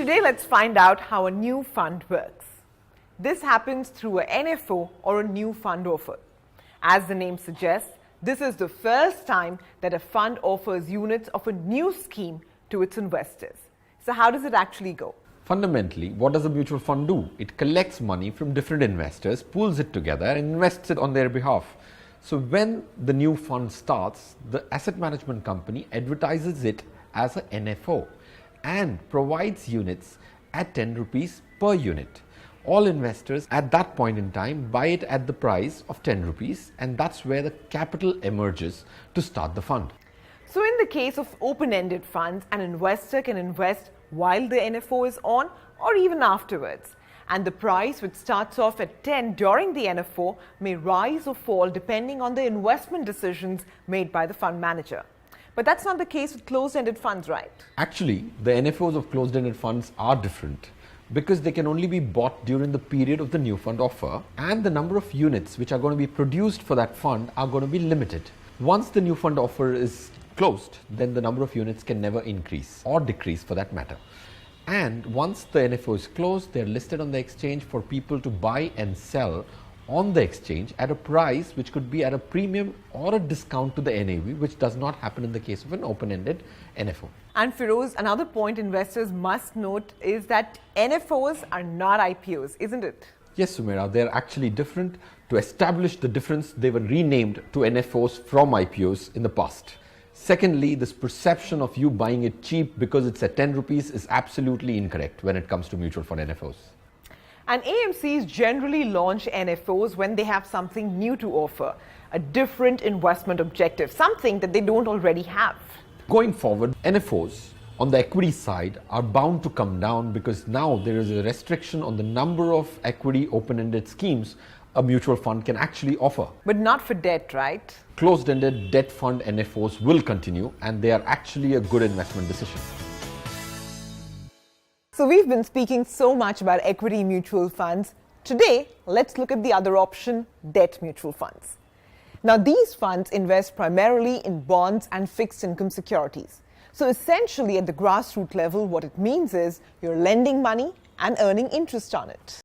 today let's find out how a new fund works. This happens through a NFO or a new fund offer. As the name suggests, this is the first time that a fund offers units of a new scheme to its investors. So how does it actually go? Fundamentally, what does a mutual fund do? It collects money from different investors, pools it together and invests it on their behalf. So when the new fund starts, the asset management company advertises it as a NFO and provides units at 10 rupees per unit. All investors at that point in time buy it at the price of 10 rupees, and that's where the capital emerges to start the fund. So in the case of open-ended funds, an investor can invest while the NFO is on or even afterwards. And the price, which starts off at 10 during the NFO, may rise or fall depending on the investment decisions made by the fund manager. But that's not the case with closed-ended funds, right? Actually, the NFOs of closed-ended funds are different because they can only be bought during the period of the new fund offer, and the number of units which are going to be produced for that fund are going to be limited. Once the new fund offer is closed, then the number of units can never increase or decrease for that matter. And once the NFO is closed, they're listed on the exchange for people to buy and sell on the exchange at a price which could be at a premium or a discount to the NAV, which does not happen in the case of an open-ended NFO. And Feroze, another point investors must note is that NFOs are not IPOs, isn't it? Yes, Sumaira, they're actually different. To establish the difference, they were renamed to NFOs from IPOs in the past. Secondly, this perception of you buying it cheap because it's at 10 rupees is absolutely incorrect when it comes to mutual fund NFOs. And AMCs generally launch NFOs when they have something new to offer, a different investment objective, something that they don't already have. Going forward, NFOs on the equity side are bound to come down because now there is a restriction on the number of equity open-ended schemes a mutual fund can actually offer. But not for debt, right? Closed-ended debt fund NFOs will continue, and they are actually a good investment decision. So we've been speaking so much about equity mutual funds. Today, let's look at the other option, debt mutual funds. Now, these funds invest primarily in bonds and fixed income securities. So essentially, at the grassroots level, what it means is you're lending money and earning interest on it.